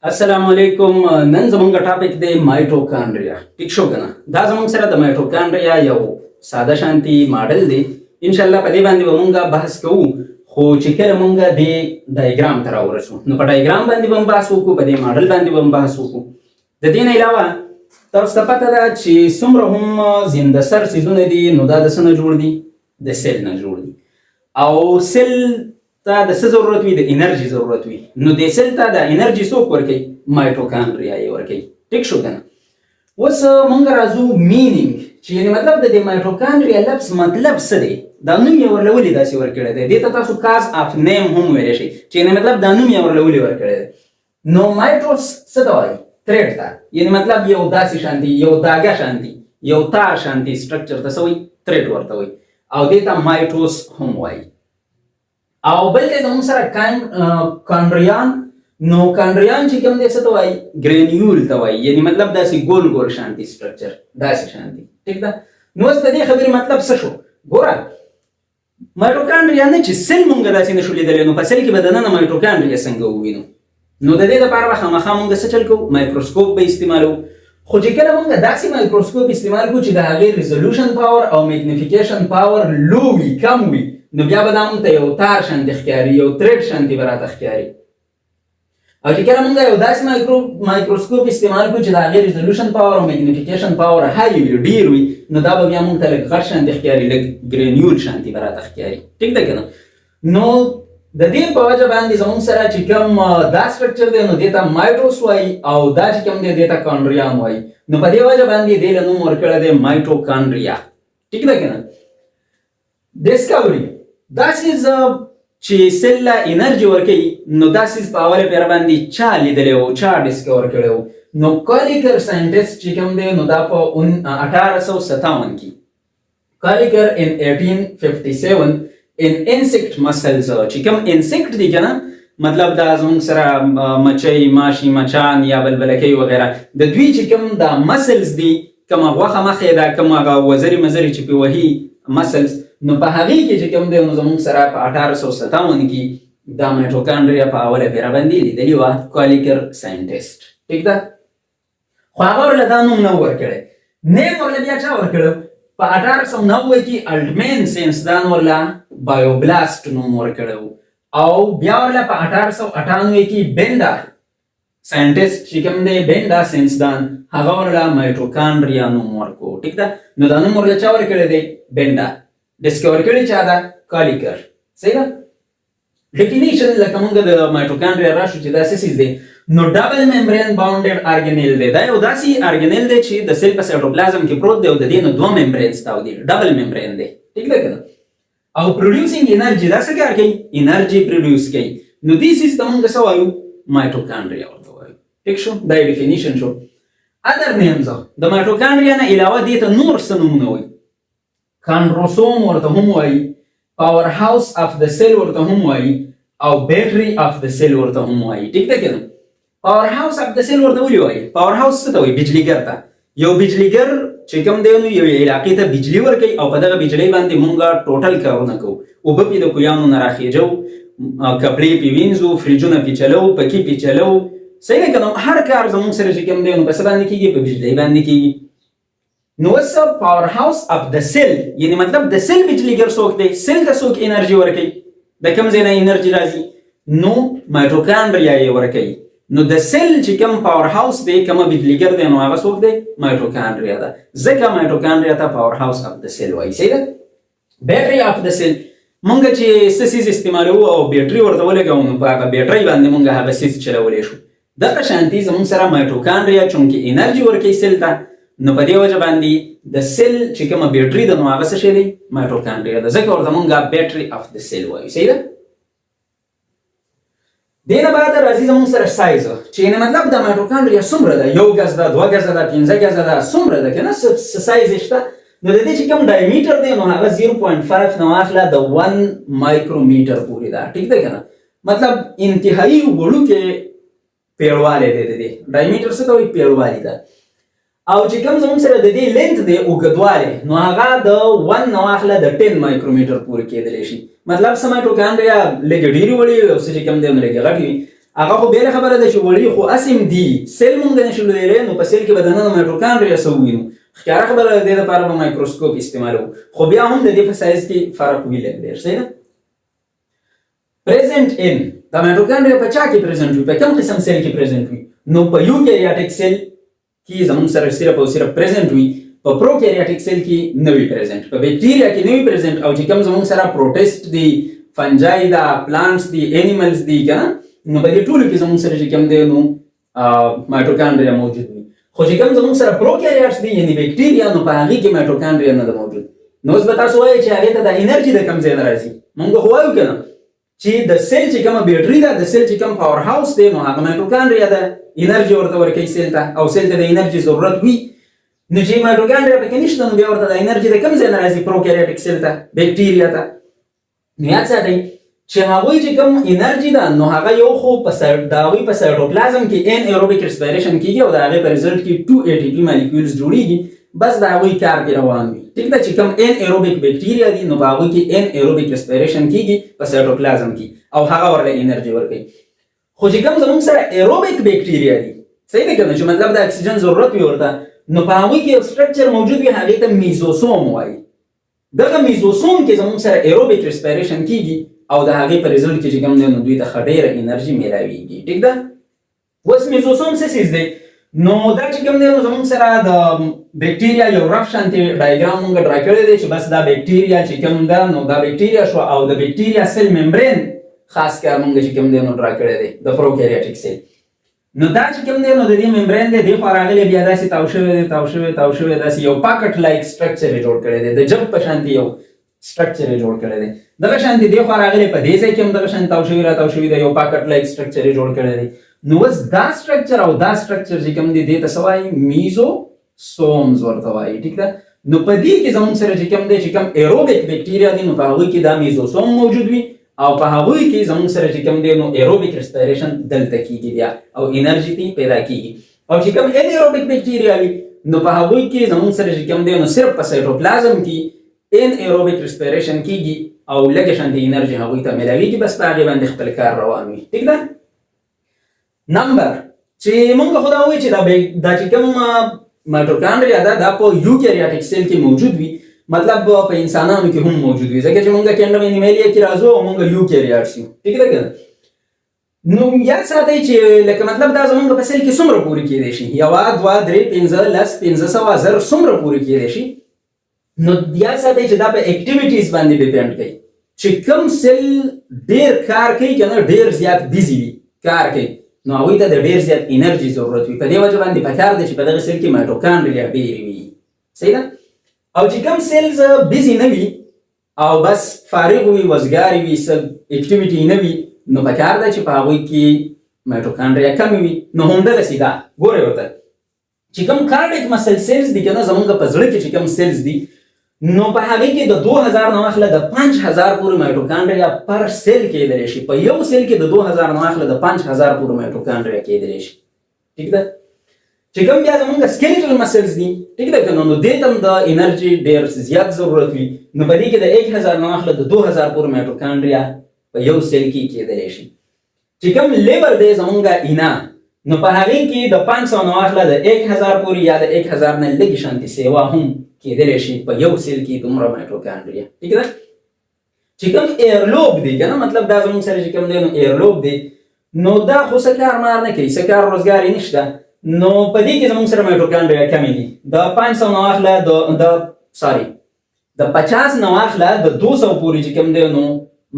السلام علیکم. نن زمونږ ټاپک دی مایټوکانډریا. ټیک شو کنه. دا زمونږ سره د مایټوکانډریا یو ساده شانتي ماډل دی. ان شاء الله په دې باندې به مونږ بحث کوو. خو چې کله مونږ د ډایګرام ته راورسو نو په ډایګرام باندې به بحث وکړو، په دې ماډل باندې به بحث وکړو. د دې نه علاوه تاسو ته پته ده چې څومره هم زنده سر څیزونه دي نو دا د څه نه جوړ دي؟ د سیل نه جوړ دي. او سیل ته د څه ضرورت وي؟ د انرژي ضرورت وي. نو د سیل ته د انرژي څوک ورکوي؟ مایټوکانډریا یې ورکوي. ټیک شو کنه. اوس مونږ راځو مینینګ، چې یعنې مطلب د دې مایټوکانډریا لفظ مطلب څه دی؟ دا نوم یې ورله ولې داسې ورکړی دی؟ دې ته تاسو کاز اف نیم هم ویلی شئ، چې یعنې مطلب دا نوم یې ورله ولې ورکړی دی. نو مایټوس څه ته وایي؟ تھریډ ته. یعنې مطلب یو داسې شانتي، یو داګه شانتي، یو تار شانتي سټرکچر ته څه وایي؟ تھریډ ورته وایي. او دې ته مایټوس هم وایي. او بل دی زموږ سره کانډریان. نو کانډریان چې کوم دی څه ته وایي؟ ګرینیول ته وایي. یعنې مطلب داسې ګول ګول شانتي سټرکچر، داسې شانتي. ټیک ده. نو اوس د دې خبرې مطلب څه شو؟ ګوره مایټوکانډریا نه چې سیل مونږ داسې نشو لیدلی، نو په سیل کې به دننه مایټوکانډریا څنګه ووینو؟ نو د دې دپاره به خامخا مونږ څه چل کوو؟ مایکروسکوپ به استعمالوو. خو چې کله مونږ داسې مایکروسکوپ استعمال کوو چې د هغې ریزولوشن پاور او میګنیفیکیشن پاور لو وي، کم وي، نو بیا به دا مونږ ته یو تار شانتې ښکاري، یو تھریډ شانتې به راته ښکاري. او چې کله مونږ یو داسې مایکروسکوپ استعمال کوو چې د هغې ریزولوشن پاور او میګنیفیکیشن پاور های وي، ډېر وي، نو دا به بیا مونږ ته لږ غټ شانتې ښکاري، لږ ګرینیول شانتې به راته ښکاري. ټیک ده که نه؟ نو د دې په وجه باندې زموږ سره چې کوم دا سټرکچر دی نو دې ته مایټوس وایي، او دا چې کوم دی دې ته کانډریام وایي. نو په دې وجه باندې دې له نوم ورکړی دی مایټوکانډریا. ټیک ده که نه؟ ډسکوري دا څیز چې سیل له انرژي ورکوي، نو دا څیز په اوله پیره باندې چا لیدلی و، چا ډسکور کړی و؟ نو کالیکر ساینټسټ چې کوم دی نو دا په 1857 کې کالیکر ان 1857 ان انسیکټ مسلز، چې کوم انسیکټ دی که نه، مطلب دا زموږ سره مچۍ، ماشي، مچان یا بلبلکۍ وغیره، د دوی چې کوم دا مسلز دي، کومه غوښه مخې ده، کوم هغه وزرې مزرې چې پې وهي مسلز، نو په هغې کې چې کوم دی نو زموږ سره په 1857 کې دا مایټوکانډریا په اوله پیره باندې لیدلې وه کالیکر ساینټسټ. ټیک ده؟ خو هغه ورله دا نوم نه ورکړی. نیم ورله بیا چا ورکړی؟ په 1890 کې الټمین ساینسدان ورله بایوبلاست نوم ورکړی و. او بیا ورله په 1898 کې بینډا ساینټسټ چې کوم دی، بینډا ساینسدان، هغه ورله مایټوکانډریا نوم ورکړو. ټیک ده؟ نو دا نوم ورله چا ورکړی دی؟ بینډا. ډسکور کړی چا ده؟ کالیکر. صحیح ده؟ ډیفینیشن لکه مونږ د مایټوکانډریا راشو چې دا څه څیز دی، نو ډبل ممبرین باونډډ ارګنیل دی. دا یو داسې ارګنیل دی چې د سیل په سایټوپلازم کې پروت دی او د دې نه دوه ممبرینز تاو دي، ډبل ممبرین دی. ټیک ده که نه؟ او پروډیوسینګ انرژي، دا څه کار کوي؟ انرژي پروډیوس کوي. نو دې سیز ته مونږ څه وایو؟ مایټوکانډریا ورته وایو. ټیک شو؟ دا یې ډیفینیشن شو. ادر نیمز د مایټوکانډریا نه علاوه دې ته نور څه نومونه وایي؟ کانډروسوم ورته هم وایي، پاور هاوس اف د سیل ورته هم وایي، او بیټري اف د سیل ورته هم وایي. ټیک ده که نه؟ پاور هاوس اف د سیل ورته ولې وایي؟ پاور هاوس څه ته وایي؟ بجلیګر ته. یو بجلیګر چې کوم دی نو یوې علاقې ته بجلي ورکوي، او په دغه بجلۍ باندې مونږ ټوټل کارونه کوو. اوبه پې د کویانو نه راخېجو، کپړې پې وینځو، فریجونه پې چلو، پکې پې چلو. صحیح ده که نه؟ هر کار زموږ سره چې کوم دی نو په څه باندې کېږي؟ په بجلۍ باندې کېږي. نو اوس پاور هاوس اف د سیل، یعنې مطلب د سیل بجلیګر څوک دی؟ سیل ته څوک انرژي ورکوي؟ د کوم ځای نه انرژي راځي؟ نو مایټوکانډریا یې ورکوي. نو د سیل چې کوم پاور هاوس دی، کومه بجلیګر دی، نو هغه څوک دی؟ مایټوکانډریا ده. ځکه مایټوکانډریا ته پاور هاوس اف د سیل وایي. صحیح ده؟ بیټري اف د سیل، مونږ چې څه څیز استعمالوو او بیټري ورته ولګوو نو په هغه بیټرۍ باندې مونږ هغه څیز چلولی شو. دغه شانتي زموږ سره مایټوکانډریا چونکې انرژي ورکوي سیل ته، نو په دې وجه باندې د سیل چې کومه بیټري ده نو هغه څه شی دی؟ مایټوکانډریا ده. ځکه ورته مونږ بیټري اف د سیل وایو. صحیح ده؟ دې نه بعد راځي زموږ سره سایز، چې یعنې مطلب د مایټوکانډریا څومره ده؟ 1 ګز ده، 2 ګزه ده، 15 ګزه ده، څومره ده که نه؟ څه سایز یې شته؟ نو د دې چې کوم ډایمیټر دی نو هغه 0.5 نه واخله د 1 مایکرومیټر پورې ده. ټیک ده که نه؟ مطلب انتهایي وړوکی پیړوالی دی. د دې ډایمیټر څه ته وایي؟ پیړوالی ده. او چې کوم زموږ سره د دې لینت دی اوږدوالی، نو هغه د 1 نه واخله د 10 مایکرومیټر پورې کېدلی شي. مطلب څه؟ مایټوکانډریا لږې ډېرې وړې وي او څه چې کوم دی نو لږې غټې وي. هغه خو بیل خبره ده چې وړي خو اسیم دي سیل مونږ نشو لیدلی نو په سیل کې به دننه مایټوکانډریا څه ووینو ښکاره خبره د دې لپاره به مایکروسکوپ استعمالوو خو بیا هم د دې په سایز کې فرق وي لږ ډېر صحیح ده پریزنټ ان د مایټوکانډریا په چا کې پریزنټ وي په کوم قسم سیل کې پریزنټ وي نو په یوکریاټیک سیل کې زموږ سره صرف او صرف پریزنټ وي په پروکریاټیک سیل کې نه وي پریزنټ په بیکټیریا کې نه وي پریزنټ او چې کوم زموږ سره پروټیسټ دي فنجای دا پلانټس دي انیملز دي کنه نو په دې ټولو کې زموږ سره چې کوم دی نو مایټوکانډریا موجود وي خو چې کوم زموږ سره پروکریاټس دي یعنی بیکټیریا نو په هغې کې مایټوکانډریا نه ده موجود نو اوس به تاسو وایئ چې هغې ته د انرژي د کوم ځای نه راځي مونږ خو وایو که نه چې د سیل چې کومه بیټري ده د سیل چې کوم پاور هاوس دی نو هغه مایټوکانډریا ده انرژي ورته ورکوي سیل ته او سیل ته د انرژي ضرورت وي نو چې مایټوکانډریا پکې نشته نو بیا ورته د انرژي د کوم ځای نه راځي پروکریاټیک سیل ته بیکټیریا ته نو یاد ساتئ چې هغوی چې کوم انرژي ده نو هغه یو خو د هغوی په سایټوپلازم کې ان ایروبیک ریسپایریشن کېږي او د هغې په ریزلټ کې 2 ATP مالیکولز جوړېږي بس د هغوی کار پرې روان وي ټیک ده چې کوم ان ایروبیک بیکټیریا دي نو په هغوی کې ان ایروبیک ریسپایریشن کېږي په سایټوپلازم کې او هغه ورله انرژي ورکوي خو چې کوم زموږ سره ایروبیک بیکټیریا دي صحیح ده که نه چې مطلب د اکسیجن ضرورت وي ورته نو په هغوی کې یو سټرکچر موجود وي هغې ته میزوسوم وایي دغه میزوسوم کې زموږ سره ایروبیک ریسپایریشن کېږي او د هغې په ریزلټ کې چې کوم دی نو دوی ته ښه ډېره انرژي میلاویږي ټیک ده اوس میزوسوم څه څیز دی نو دا چې کوم دی نو زموږ سره د بیکټیریا یو رف شانتې ډایګرام مونږ ډرا کړی دی چې بس دا بیکټیریا چې کوم ده نو دا بیکټیریا شو او د بیکټیریا سیل ممبرین خاص کار مونږ چې کوم دی نو ډرا کړی دی د پروکریاټیک سیل نو دا چې کوم دی نو د دې ممبرین دی دې خوا راغلی بیا داسې تاو شوی داسې یو پاکټ لایک سټرکچر یې جوړ کړی دی د جب په شانتې یو سټرکچر یې جوړ کړی دی دغه شانتې دې خوا راغلی په دې ځای کې هم دغه شانتې تاو شوي دی یو پاکټ لایک سټرکچر یې جوړ کړی دی نو اوس دا سټرکچر او دا سټرکچر چې کوم دی دې ته څه وایي میزوسومز ورته وایي ټیک ده نو په دې کې زموږ سره چې کوم دی چې کوم ایروبیک بیکټیریا دي نو په هغوی کې دا میزوسوم موجود وي او په هغوی کې زموږ سره چې کوم دی نو ایروبیک ریسپایریشن دلته کېږي بیا او انرژي تی پیدا کېږي او چې کوم ان ایروبیک بیکټیریا وي نو په هغوی کې زموږ سره چې کوم دی نو صرف په سایټوپلازم کې ان ایروبیک ریسپایریشن کېږي او لږه شانتې انرژي هغوی ته میلاویږي بس په هغې باندې خپل کار روان وي ټیک ده نمبر چې مونږ خو دا وایو چې دا چې کوم مایټوکانډریا ده دا په یوکریاټیک سیل کې موجود وي مطلب په انسانانو کې هم موجود وي ځکه چې مونږ کینډم انیمالیا کې راځو او مونږ یوکریاټس یو ټیک ده که نو یاد ساتئ چې لکه مطلب دا زمونږ په سیل کې څومره پورې کېدی شي 1 2 3 5 10 1500 زر څومره پورې کېدی شي نو یاد ساتئ چې دا په اکټیویټیز باندې ډیپینډ کوي چې کوم سیل ډېر کار کوي که نه ډېر زیات بیزي وي کار کوي نو هغوی ته د ډېر زیات انرژي ضرورت وي په دې وجه باندې پکار دی چې په دغه سیل کې مایټوکانډریا ډېرې وي صحیح ده او چې کوم سیلز بیزي نه وي او بس فارغ وي وزګارې وي څه اکټیویټي نه وي نو پکار ده چې په هغوی کې مایټوکانډریا کمې وي نو همدغسې ده ګورئ ورته چې کوم کارډیک مسل سیلز دي که نه زمونږ په زړه کې چې کوم سیلز دي نو په هغې کې د 2000 نه واخله د 5000 پورې مایټوکانډریا پر سیل کېدلی شي په یو سیل کې د 2000 نه واخله د 5000 پورې مایټوکانډریا کېدلی شي ټیک ده چې کوم بیا زمونږ سکیلیټل مسلز دي ټیک ده که نو دې ته هم د انرژي ډېر زیات ضرورت وي نو په دې کې د 1000 نه واخله د 2000 پورې مایټوکانډریا په یو سیل کې کېدلی شي چې کوم لیبر دی زمونږ اینا نو په هغې کې د 500 نه واخله د 1000 پورې یا د 1000 نه لږې شانتې سیوا هم کېدلی شي په یو سیل کې دومره مایټوکانډریا ټیک ده چې کوم ایرلوب دی که نه مطلب دا زموږ سره چې کوم دی نو ایرلوب دی نو دا خو څه کار مار نه کوي څه کار روزګار یې نشته نو په دې کې زموږ سره مایټوکانډریا کمې دي د 500 نه واخله د 50 نه واخله د 200 پورې چې کوم دی نو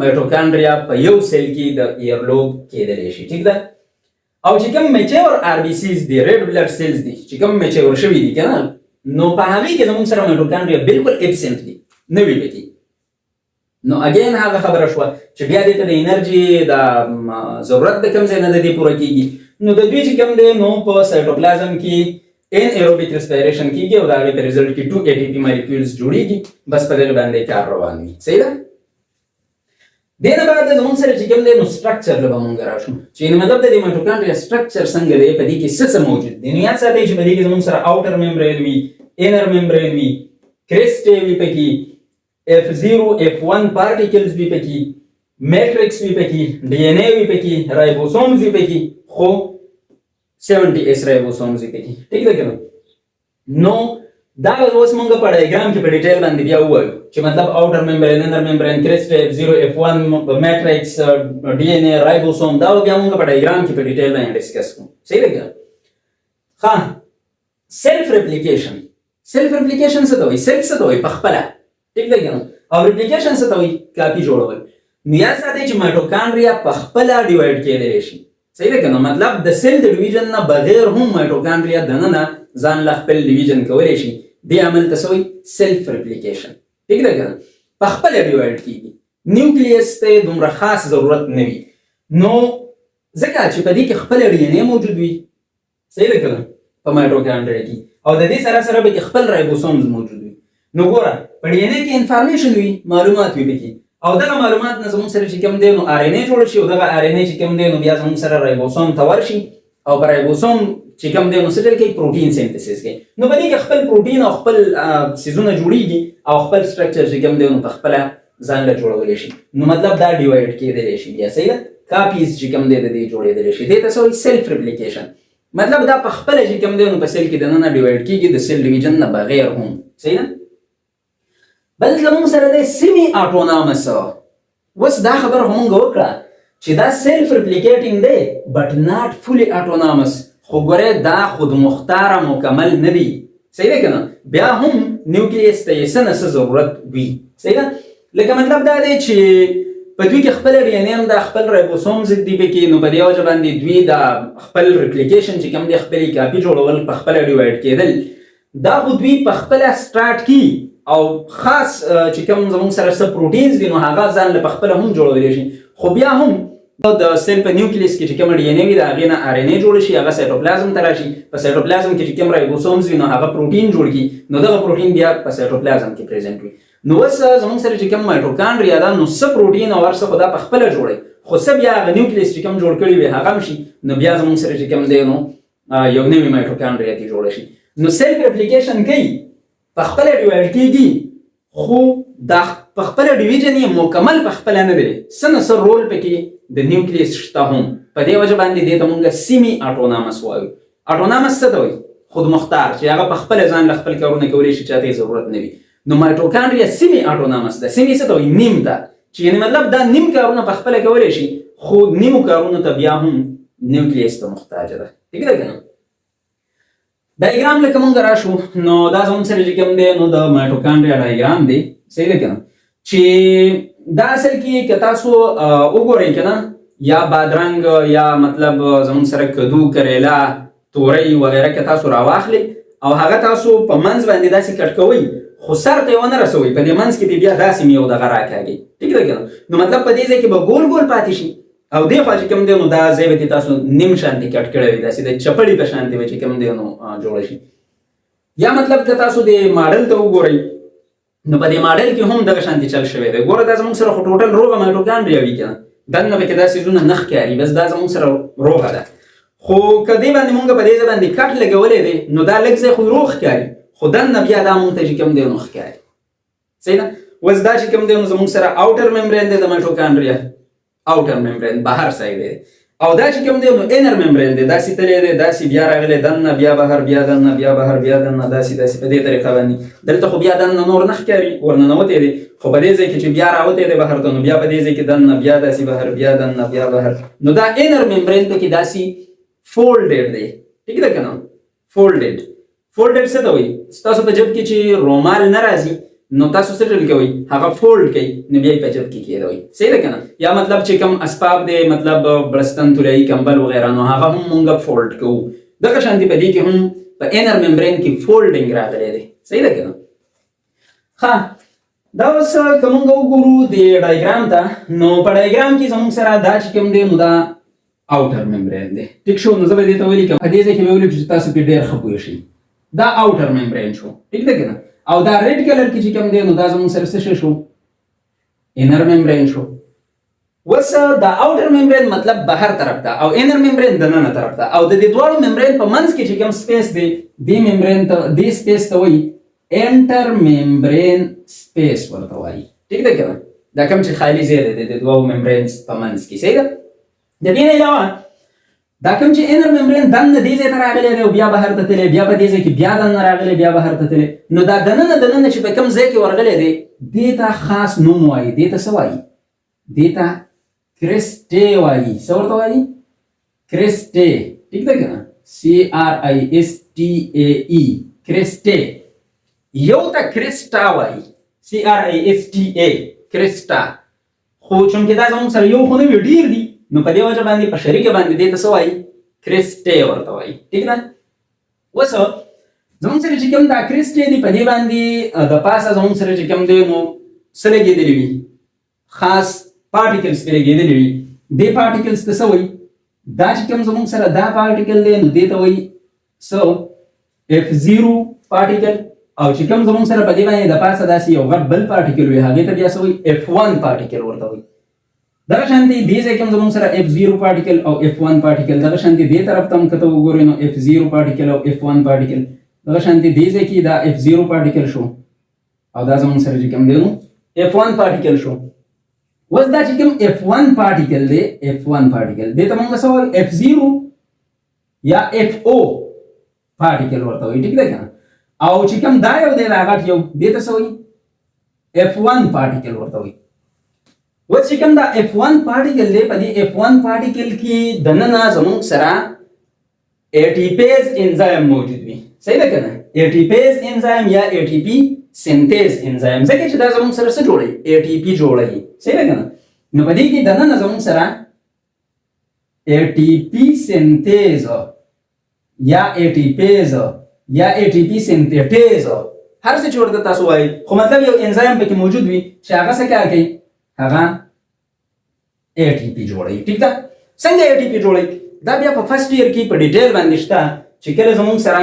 مایټوکانډریا په یو سیل کې د ایرلوب کېدلی شي ټیک ده او چې کوم میچور آر بي سیز دي ریډ بلډ سیلز دي چې کوم میچور شوي دي که نه نو په هغې کې زموږ سره مایټوکانډریا بالکل ایبسنټ دي نه وي پکې نو اګین هغه خبره شوه چې بیا دې ته د انرژي د ضرورت د کوم ځای نه د دې پوره کېږي نو د دوی چې کوم دی نو په سایټوپلازم کې ان ایروبیک ریسپایریشن کېږي او د هغې په ریزلټ کې 2 ATP مالیکولز جوړېږي بس په دغې باندې کار روان وي صحیح ده دې نه بعد زموږ سره چې کوم دی نو سټرکچر له به مونږ راشو چې مطلب د دې مایټوکانډریا سټرکچر څنګه دی په دې کې څه موجود دي نو یاد ساتئ چې په دې کې زموږ سره آوټر ممبرین وي انر ممبرین وي کریسټې وي پکې F0 F1 پارټیکلز وي پکې میټریکس وی پکې، ډي ان اے وی پکې، رایبوسومز وی پکې، خو 70S رایبوسومز وی پکې. ٹھیک ده کنه؟ نو دا اوس مونږ په ډایګرام کې په ډیټیل باندې بیا وایو چې مطلب اوټر ممبرین، انر ممبرین، کریسټه، F0 F1 میټریکس، ډي ان اے، رایبوسوم، دا بیا مونږ په ډایګرام کې په ډیټیل باندې ډیسکس کوو. صحیح ده؟ ها، سیلف ریپلیکیشن. سیلف ریپلیکیشن څه ته وایي؟ سیلف څه ته وایي؟ پخپله. ټیک ده کنه؟ او ریپلیکیشن څه ته وایي؟ کاپي جوړول. نو یاد ساتئ چې مایټوکانډریا پخپله ډیوایډ کېدلی شي. صحیح ده کنه؟ مطلب د سیل د ډیویژن نه بغیر هم مایټوکانډریا دننه ځان له خپل ډیویژن کولی شي. دې عمل ته څه وایي؟ سیلف ریپلیکیشن. ټیک ده کنه؟ پخپله ډیوایډ کېږي. نیوکلیس ته دومره خاص ضرورت نه وي. نو ځکه چې په دې کې خپله ډي ان اے موجود وي. صحیح ده کنه؟ په مایټوکانډریا کې او د دې سره سره به کې خپل رایبوسومز موجود وي. نو ګوره په ډي ان اے کې انفارمیشن وي، معلومات وي پکې، او دغه معلومات نه زموږ سره چې کوم دی نو آر ان اے جوړ شي، او دغه آر ان اے چې کوم دی نو بیا زموږ سره رایبوسوم ته ورشي، او په رایبوسوم چې کوم دی نو څه ډول کوي؟ پروټین سینتھسس کوي. نو په دې کې خپل پروټین او خپل سیزونه جوړیږي او خپل سټرکچر چې کوم دی نو په خپله ځان له جوړولی شي. نو مطلب دا ډیوایډ کېدلی شي بیا. صحیح ده؟ کاپیز چې کوم دی د دې جوړېدلی شي. دې ته څه وایي؟ سیلف ریپلیکیشن. مطلب دا په خپله چې کوم دی نو په سیل کې دننه ډیوایډ کېږي د سیل ډیویژن نه بغیر هم. صحیح ده؟ بل زموږ سره دی سیمي اټونامس. اوس دا خبره خو مونږ وکړه چې دا سیلف ریپلیکیټینګ دی بټ ناٹ فولي اټونامس، خو ګورې دا خود مختاره مکمل نه دی. صحیح ده که نه؟ بیا هم نیوکلیس ته یې څه نه څه ضرورت وي. صحیح ده؟ لکه مطلب دا دی چې په دوی کې خپل ډي ان اے هم دا خپل رایبوسومز دي پکې، نو په دې وجه باندې دوی دا خپل ریپلیکیشن چې کوم دی خپلې کاپي جوړول په خپله ډیوایډ کېدل دا خو دوی په خپله سټارټ کي، او خاص چې کوم زموږ سره څه پروټینز دي نو هغه ځان له په خپله هم جوړولی شي. خو بیا هم د سیل په نیوکلیس کې چې کومه ډي ان اے وي د هغې نه آر ان اے جوړ شي، هغه سایټوپلازم ته راشي. په سایټوپلازم کې چې کوم رایبوسومز وي نو هغه پروټین جوړ کړي، نو دغه پروټین بیا په سایټوپلازم کې پریزنټ وي. نو اوس زموږ سره چې کوم مایټوکانډریا ده نو څه پروټین او هر څه خو دا په خپله جوړوي، خو څه بیا هغه نیوکلیس چې کوم جوړ کړي وي هغه هم شي، نو بیا زموږ سره چې کوم دی نو یو نوې مایټوکانډریا ترې جوړه شي. نو سیلف ریپلیکیشن کوي، په خپله ډیوایډ کېږي، خو دا په خپله ډیویژن یې مکمل په خپله نه دی، څه نه څه رول پکې د نیوکلیس شته هم. په دې وجه باندې دې ته مونږ سیمي اټونامس وایو. اټونامس څه ته وایي؟ خود مختار، چې هغه په خپله ځان له خپل کارونه کولی شي، چاته یې ضرورت نه وي. نو مایټوکانډریا سیمي اټونامس ده. سیمي څه ته وایي؟ نیم ته، چې یعنې مطلب دا نیم کارونه په خپله کولی شي، خو نیمو کارونو ته بیا هم نیوکلیس ته محتاجه ده. ټیک ده که نه؟ ډایګرام لکه مونږ راشو نو دا زموږ سره چې کوم دی نو د مایټوکانډریا ډایګرام دی. صحیح ده که نه؟ چې دا اصل کې که تاسو وګورئ که نه، یا بادرنګ یا مطلب زموږ سره کدو، کریلا، تورۍ وغیره که تاسو راواخلئ او هغه تاسو په منځ باندې داسې کټ کوئ، خو سر ته یې ونه رسوئ، په دې منځ کې بیا داسې یو دغه راکاږئ. ټیک ده که نه؟ نو مطلب په دې ځای کې به ګول ګول پاتې شي، او دې خوا چې کوم دی نو دا ځای به تاسو نیم شانتې کټ کړی وي، داسې د چپړې په شانتې به چې کوم دی نو جوړه شي. یا مطلب که تاسو د ماډل ته وګورئ نو په دې ماډل کې هم دغه شانتې چل شوی دی. ګوره دا زموږ سره خو ټوټل روغه مایټوکانډریا وي که نه، دننه به کې دا څیزونه نه ښکاري، بس دا زموږ سره روغه ده. خو که دې باندې مونږ په دې ځای باندې کټ لګولی دی نو دا لږ ځای خو روغ ښکاري، خو دننه بیا دا مونږ ته چې کوم دی نو ښکاري. صحیح ده؟ اوس دا چې کوم دی نو زموږ سره آوټر ممبرین دی د مایټوکانډریا، آوټر ممبرین بهر سایډ دی، او دا چې کوم دی نو انر ممبرین دی، داسې تللی دی، داسې بیا راغلی دننه، بیا بهر، بیا دننه، بیا بهر، بیا دننه، داسې داسې په دې طریقه باندې. دلته خو بیا دننه نور نه ښکاري، ورننوتی دی، خو په دې ځای کې چې بیا راوتی دی بهر ته نو بیا په دې ځای کې دننه، بیا داسې بهر، بیا دننه، بیا بهر. نو دا انر ممبرین پکې داسې فولډډ دی. ټیک ده که نه؟ فولډډ. فولډډ څه ته وایي؟ ستاسو په جب کې چې رومال نه راځي نو تاسو څه ډول کوئ؟ هغه فولډ کوئ، نو بیا یې په جب کې کېدوئ. صحیح ده که نه؟ یا مطلب چې کوم اسباب دی، مطلب بړستن، تولیایي کمبل وغیره، نو هغه هم مونږ فولډ کوو. دغه شانتې په دې کې هم په انر ممبرین کې فولډینګ راغلی دی. صحیح ده که نه؟ ښه، دا اوس که مونږ وګورو د ډایګرام ته، نو په ډایګرام کې زموږ سره دا چې کوم دی نو دا آوټر ممبرین دی. ټیک شو؟ نو زه به دې ته ولیکم، په دې ځای کې به ولیکو چې تاسو پرې ډېر ښه پوه شئ. دا آوټر ممبرین شو. ټیک ده که نه؟ او دا ریډ کلر کې چې کوم دی نو دا زموږ سره څه شو؟ انر ممبرین شو. اوس دا آوټر ممبرین مطلب بهر طرف ته، او انر ممبرین دننه طرف ته، او د دې دواړو ممبرین په منځ کې چې کوم سپیس دی، دې ممبرین ته، دې سپیس ته وایي انټر ممبرین سپیس ورته وایي. ټیک ده که نه؟ دا کوم چې خالي ځای دی د دوو ممبرینز په منځ کې صحیح ده. د دې نه علاوه دا کوم چې انر ممبرین دننه دې ځای ته راغلی دی او بیا بهر ته تللی، بیا په دې ځای کې بیا دننه راغلی بیا بهر ته تللی، نو دا دننه چې په کوم ځای کې ورغلی دی دې ته خاص نوم وایي. دې ته څه وایي؟ دې ته کرسټې وایي. څه ورته وایي؟ کرسټې. ټیک ده که نه؟ CRISTAE کرسټې. یو ته کرسټا وایي CRISTA کرسټا. خو چونکې دا زموږ سره یو خو نه وي ډېر دي، نو په دې وجه باندې په شریکه باندې دې ته څه وایي؟ کرسټې ورته وایي. ټیک ده؟ اوس زموږ سره چې کوم دا کرسټې دي په دې باندې د پاسه زموږ سره چې کوم دی نو څه لګېدلي وي؟ خاص پارټیکلز پرې لګېدلي وي. دې پارټیکلز ته څه وایي؟ دا چې کوم زموږ سره دا پارټیکل دی نو دې ته وایي څه؟ F0 پارټیکل. او چې کوم زموږ سره په دې باندې د پاسه داسې یو غټ بل پارټیکل وي هغې ته بیا څه وایي؟ F1 پارټیکل ورته وایي. دغه شانتي دې ځای کې هم زموږ سره F0 پارټیکل او F1 پارټیکل، دغه شانتي دې طرف ته هم که ته وګورې نو F0 پارټیکل او F1 پارټیکل، دغه شانتي دې ځای کې دا F0 پارټیکل شو او دا زموږ سره چې کوم دی نو F1 پارټیکل شو. اوس دا چې کوم F1 پارټیکل دی F1 پارټیکل دې ته موږ څه وایو؟ F0 یا FO پارټیکل ورته وایي. ټیک ده که نه؟ او چې کوم دا یو دی دا غټ یو دې ته څه وایي؟ F1 پارټیکل ورته وایي. اوس چې کوم دا F1 پارټیکل دی په دې F1 پارټیکل کې دننه زموږ سره ATPase انزایم موجود وي. صحیح ده که نه؟ ATPase انزایم یا ATP سنتیز انزایم، ځکه چې دا زموږ سره څه جوړوي؟ ATP جوړوي. صحیح ده که نه؟ نو په دې کې دننه زموږ سره ATP سنتیز یا ATPase یا ATP سنتیټیز هر څه چې ورته تاسو وایي، خو مطلب یو انزایم پکې موجود وي چې هغه څه کار کوي؟ هغه ATP جوړوي. ټیک ده؟ څنګه ATP جوړوي؟ دا بیا په فرست ایئر کې په ډیټیل باندې شته چې کله زموږ سره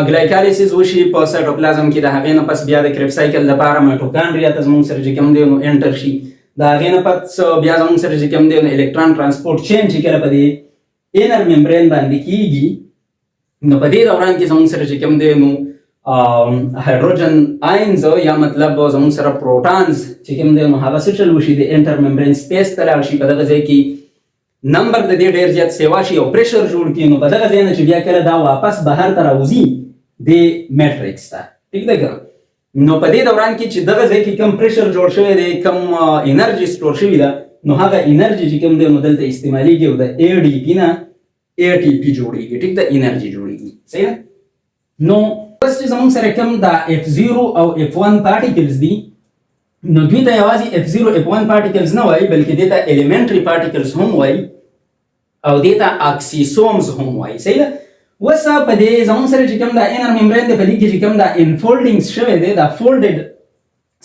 ګلایکالیسیس وشي په سایټوپلازم کې، د هغې نه پس بیا د کریب سایکل لپاره مایټوکانډریا ته زموږ سره چې کوم دی نو انټر شي، د هغې نه پس بیا زموږ سره چې کوم دی نو الکترون ترانسپورټ چین چې کله په دې انر ممبرین باندې کېږي نو په دې دوران کې زموږ سره چې کوم دی نو هایدروجن آینز یا مطلب زموږ سره پروټانز چې کوم دی نو هغه څه چل وشي د انټر ممبرین سپیس ته لاړ شي، په دغه ځای کې نمبر د دې ډېر زیات سیوا شي او پریشر جوړ کړي، نو په دغه ځای نه چې بیا کله دا واپس بهر ته راوځي د میټریکس ته. ټیک ده که نو په دې دوران کې چې دغه ځای کې کم پریشر جوړ شوی دی، کم انرژي سټور شوې ده، نو هغه انرژي چې کوم دی نو دلته استعمالیږي او د ADP نه ATP جوړیږي. ټیک ده؟ انرژي جوړیږي. صحیح ده؟ نو بس چې زموږ سره کوم دا F0 او F1 پارټیکلز دي نو دوی ته یوازې F0 F1 پارټیکلز نه وایي بلکې دې ته ایلیمنټري پارټیکلز هم وایي او دې ته اکسیسومز هم وایي. صحیح ده؟ اوس په دې زموږ سره چې کوم دا انر ممبرین دی په دې کې چې کوم دا انفولډینګز شوی دی، دا فولډډ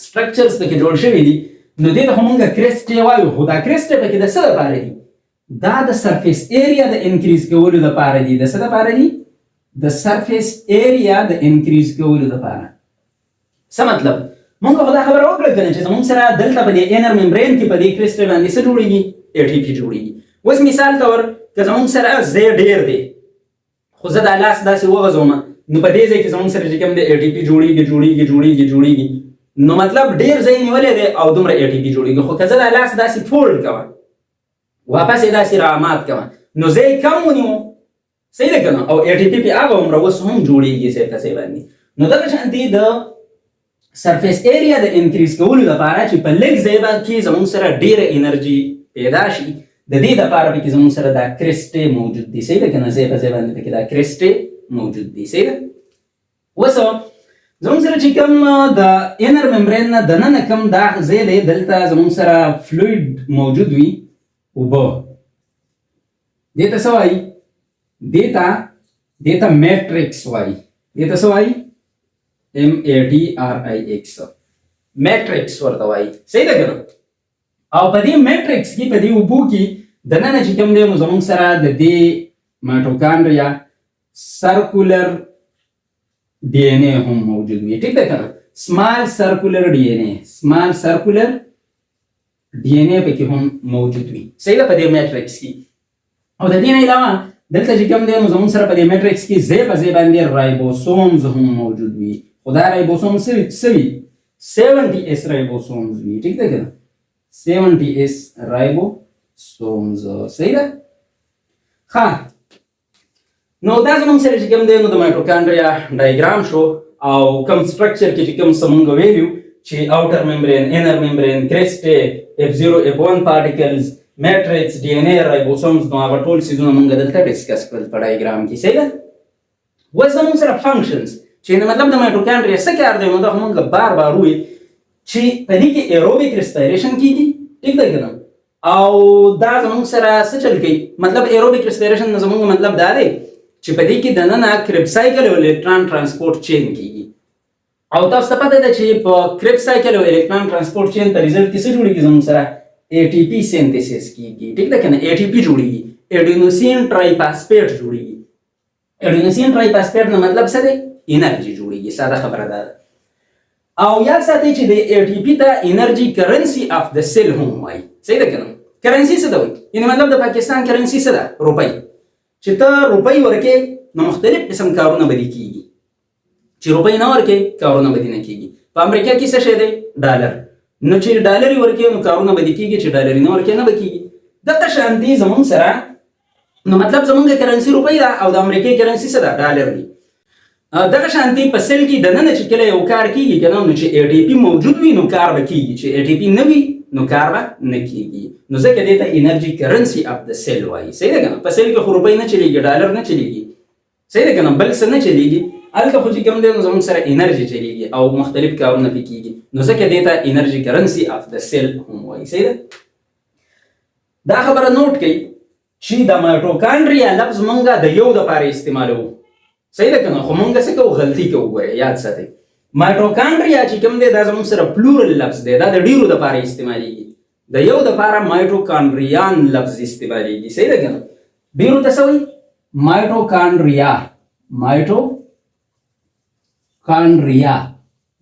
سټرکچرز پکې جوړ شوي دي، نو دې ته خو موږ کرسټې وایو. خو دا کرسټې پکې د څه لپاره دي؟ دا د سرفیس ایریا د انکریز کولو لپاره دي. د څه لپاره دي؟ د سرفیس ایریا د انکریز کولو لپاره. څه مطلب؟ موږ خو دا خبره وکړه که نه چې زموږ سره دلته په دې انر ممبرین کې په دې کرسټې باندې څه جوړېږي؟ ATP جوړېږي. اوس مثال طور که زموږ سره ځای ډېر دی خو زه دا لاس داسې وغځوم نو په دې ځای کې زموږ سره چې کوم دی ATP جوړېږي نو مطلب ډېر ځای نیولی دی او دومره ATP جوړېږي. خو که زه دا لاس داسې فولډ کوم واپس یې داسې رامات کوم نو ځای کم ونیو. صحیح ده که نه؟ او ATP پې هغه عمره اوس هم جوړېږي ځای په ځای باندې. نو دغه شانتې د سرفیس ایریا د انکریز کولو لپاره چې په لږ ځای کې زموږ سره ډېره انرژي پیدا شي، د دې لپاره پکې زموږ سره دا کرسټې موجود دي. صحیح ده که نه؟ ځای په ځای باندې پکې دا کرسټې موجود دي. صحیح ده؟ اوس زموږ سره چې کوم د انر ممبرین نه دننه کوم دا ځای دی دلته زموږ سره فلویډ موجود وي، اوبه. دې ته څه وایي؟ دې ته میټریکس وایي. دې ته څه وایي؟ MATRIX میټریکس ورته وایي. صحیح ده که نه؟ او په دې میټریکس کې په دې اوبو کې دننه چې کوم دی نو زموږ سره د دې مایټوکانډریا سرکولر DNA هم موجود وي. ټیک ده که نه؟ سمال سرکولر DNA پکې هم موجود وي. صحیح ده؟ په دې میټریکس کې. او د دې نه علاوه دلته چې کوم دی نو زموږ سره په دې میټریکس کې ځای په ځای باندې رایبوسومز هم موجود وي. خو دا رایبوسوم څه وي؟ 70S رایبوسومز وي. ټیک ده که نه؟ 70s ribosomes. صحیح ده؟ ښه نو دا زموږ سره چې کوم دی نو د مایټوکانډریا ډایګرام شو او کوم سټرکچر کې چې کوم څه مونږ ویلو چې اوټر ممبرین انر ممبرین کریسټې F0 F1 پارټیکلز میټریکس ډي ان اے رایبوسومز نو هغه ټول څیزونه مونږ دلته ډسکس کړل په ډایګرام کې صحیح ده اوس زموږ سره فنکشنز چې مطلب د مایټوکانډریا څه کار دی نو دا مونږ بار بار وایو چې په دې کې ایروبیک ریسپایریشن کیږي ټیک ده کنه او دا زموږ سره څه چل کوي مطلب ایروبیک ریسپایریشن زموږ مطلب دا دی چې په دې کې دننه کریب سایکل او الکترون ترانسپورت چین کیږي او تاسو ته پته ده چې په کریب سایکل او الکترون ترانسپورت چین په ریزلټ کې څه جوړیږي زموږ سره ATP سینتھیسس کیږي ټیک ده کنه ATP جوړیږي ایډینوسین ټرایفاسفیټ جوړیږي ایډینوسین ټرایفاسفیټ نو مطلب څه دی انرژي جوړیږي ساده خبره ده او یاد ساتئ چې د ATP ته انرژي کرنسی اف د سیل هم وایي صحیح ده کنه کرنسی څه ده وایي یعنی مطلب د پاکستان کرنسی څه ده روپۍ چې ته روپۍ ورکې نو مختلف قسم کارونه به دې کیږي چې روپۍ نه ورکې کارونه به دې نه کیږي په امریکا کې څه شی دی ډالر نو چې ډالر ورکې نو کارونه به دې کیږي چې ډالر نه ورکې نه به کیږي دغه شان دي زموږ سره نو مطلب زموږ کرنسی روپۍ ده او د امریکای کرنسی څه ده ډالر دی دغه شان دي په سیل کې دننه چې کله یو کار کیږي کنه نو چې ATP موجود وي نو کار به کیږي چې ATP نه وي نو کار به نه کیږي نو ځکه دې ته انرژي کرنسی اف د سیل وایي صحیح ده کنه په سیل کې خو روپۍ نه چلیږي ډالر نه چلیږي صحیح ده کنه بل څه نه چلیږي هلته خو چې کوم دی نو زموږ سره انرژي چلیږي او مختلف کارونه پې کیږي نو ځکه دې ته انرژي کرنسی اف د سیل هم وایي صحیح ده دا خبره نوٹ کړئ چې د مایټوکانډریا لفظ مونږه د یو دپاره استعمالوو صحیح ده کنه خو مونږ څه کوو غلطي کوو ګورئ یاد ساتئ مایټوکانډریا چې کوم دی دا زموږ سره پلورل لفظ دی دا د ډیرو دپاره استعمالیږي د یو دپاره مایټوکانډریان لفظ استعمالیږي صحیح ده کنه ډیرو ته څه وایي مایټوکانډریا مایټوکانډریا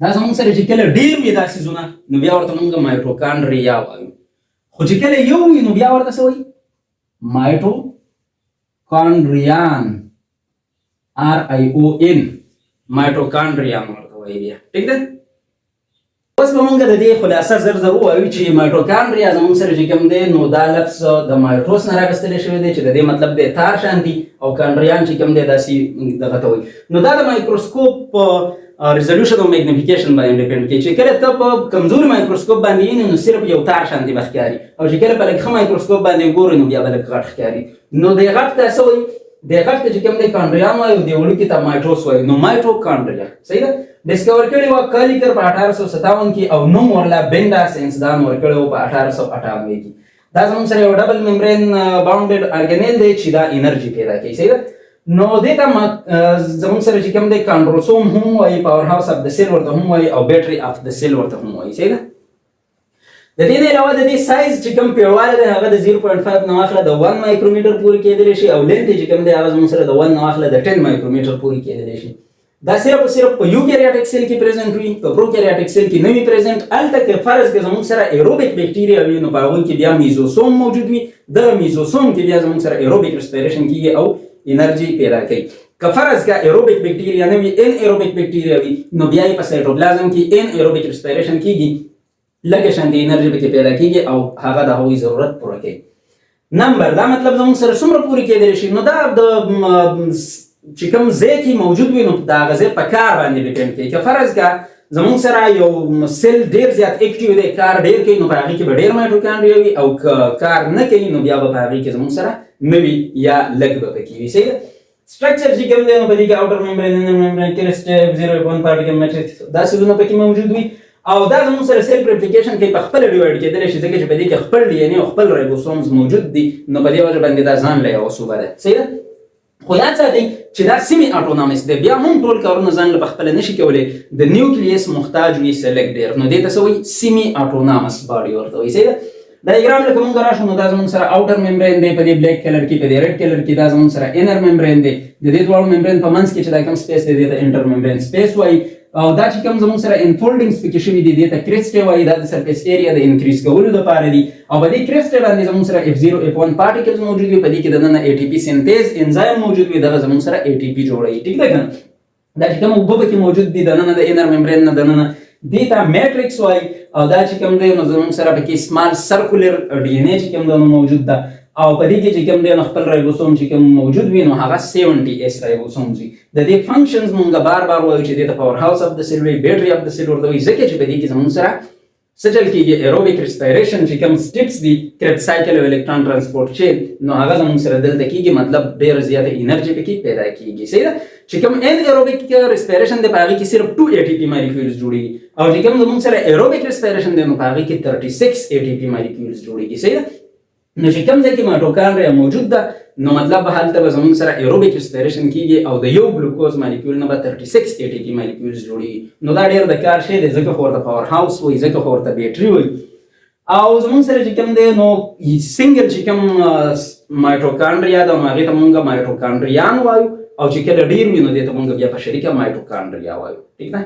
دا زموږ سره چې کله ډیر وي دا څیزونه نو بیا ورته مونږ مایټوکانډریا وایو خو چې کله یو وي نو بیا ورته څه وایي مایټوکانډریان RION مایټوکانډریا ورته وایي بیا ټیک ده اوس به مونږ د دې خلاصه زر زر ووایو چې مایټوکانډریا زموږ سره چې کوم دی نو دا لفظ د مایټوس نه راغستلی شوی دی چې د دې مطلب دی تار شانتي او کانډریان چې کوم دی داسې دغه ته وایي نو دا د مایکروسکوپ ریزولوشن او میګنیفیکیشن باندې ډیپینډ کوي چې کله ته په کمزوري مایکروسکوپ باندې وینې نو صرف یو تار شانتي به ښکاري او چې کله په لږ ښه مایکروسکوپ باندې وګورې نو بیا به لږ غټ ښکاري نو دې غټ ته څه وایي دې غټ ته چې کوم دی کانډریان وایي او دې وړوکي ته مایټوس وایي نو مایټوکانډریا صحیح ده ډسکور کړی و کالیکر په 1857 کې او نوم ورله بینډا ساینسدان ورکړی و په 1898 کې دا زموږ سره یو ډبل ممبرین باونډډ ارګانیل دی چې دا انرژي پیدا کوي صحیح ده نو دې ته زموږ سره چې کوم دی کانډروسوم هم وایي پاور هاوس اف د سیل ورته هم وایي او بیټري اف د سیل ورته هم وایي صحیح ده د دې نه علاوه د دې سایز چې کوم پیړوالی دی هغه د 0.5 نه واخله د 1 مایکرومیټر پورې کېدلی شي او لینت چې کوم دی هغه زموږ سره د 1 نه واخله د 10 مایکرومیټر پورې کېدلی شي دا صرف په یوکریاټک سیل کې پریزنټ وي په پروکریاټک سیل کې نه وي پریزنټ هلته که فرض کړه زموږ سره ایروبیک بیکټیریا وي نو په هغوی کې بیا میزوسوم موجود وي دغه میزوسوم کې بیا زموږ سره ایروبیک ریسپایریشن کېږي او انرژي پیدا کوي که فرض کړه ایروبیک بیکټیریا نه وي ان ایروبیک بیکټیریا وي نو بیا یې په سایټوپلازم کې ان ایروبیک ریسپایریشن کېږي لکه شانتي انرژي پکې پیدا کېږي او هغه د هغوی ضرورت پوره کوي نمبر دا مطلب زموږ سره څومره پورې کېدلی شي نو دا د چې کوم ځای کې موجود وي نو د هغه ځای په کار باندې ډیپینډ کوي که فرض کړه زموږ سره یو سیل ډېر زیات اکټیو دی کار ډېر کوي نو په هغې کې به ډېر مایټوکانډریا وي او که کار نه کوي نو بیا به په هغې کې زموږ سره نه وي یا لږ به پکې وي صحیح ده سټرکچر چې کوم دی نو په دې کې اوټر ممبرین انر ممبرین کریسټې F0 F1 پارټیکل میټریکس دا څیزونه پکې موجود وي او دا زموږ سره سیلف ریپلیکیشن کوي په خپله ډیوایډ کېدلی شي ځکه چې په دې کې خپل ډي ان اے او خپل رایبوسومز موجود دي نو په دې وجه باندې دا ځان له یوه صوبه ده صحیح ده خو یاد ساتئ چې دا سیمي اټونامس دی بیا هم ټول کارونه ځان له پخپله نشي کولی د نیوکلیس محتاج وي سلیکټ ډېر نو دې ته څه وایي سیمي اټونامس باډي ورته وایي صحیح ده ډایګرام لکه مونږ راشو نو دا زموږ سره اوټر ممبرین دی په دې بلیک کلر کې په دې ریډ کلر کې دا زموږ سره انر ممبرین دی د دې دواړو ممبرین په منځ کې چې دا کوم سپیس دی دې ته انټر ممبرین سپیس وایي او دا چې کوم زموږ سره انفولډینګز پکې شوي دي دې ته کریسټې وایي دا د سرفیس ایریا د انکریز کولو دپاره دي او په دې کریسټې باندې زموږ سره F0 F1 پارټیکلز موجود وي په دې کې دننه ATP سینتیز انزایم موجود وي دغه زموږ سره ATP جوړوي ټیک ده که نه دا چې کوم اوبه پکې موجود دي دننه د انر ممبرین نه دننه دې ته میټریکس وایي او دا چې کوم دی نو زموږ سره پکې سمال سرکولر ډي ان اے چې کوم دی موجود ده او په دې کې چې کوم دی نو خپل رایبوسوم چې کوم موجود وي نو هغه 70 رایبوسومز وي. د دې فنکشنز مونږ بار بار وایو چې د پاور هاوس اف د سیل وي بیټري اف د سیل ورته وایي ځکه چې په دې کې زموږ سره سچل کېږي ایروبیک ریسپایریشن چې کوم سټیپس دي کریبس سایکل او الکترون ترانسپورت چې نو هغه زموږ سره دلته کېږي مطلب ډېر زیاته انرژي پکې پیدا کېږي. صحیح ده چې کوم ان ایروبیک ریسپایریشن دی په هغې کې صرف 2 ATP مالیکولز جوړېږي او چې کوم زموږ سره ایروبیک ریسپایریشن دی نو په هغې کې 36 ATP مالیکولز جوړېږي. صحیح ده نو چې کوم ځای کې مایټوکانډریا موجود ده نو مطلب هلته به زموږ سره ایروبیک ریسپایریشن کېږي او د یو ګلوکوز مالیکول نه به 36 ATP مالیکولز جوړېږي. نو دا ډېر د کار شی دی ځکه خو ورته پاور هاوس وایي ځکه خو ورته بیټري وایي. او زموږ سره چې کوم دی نو سنګل چې کوم مایټوکانډریا ده نو هغې ته مونږ مایټوکانډریان وایو او چې کله ډېر وي نو دې ته مونږ بیا په شریکه مایټوکانډریا وایو. ټیک ده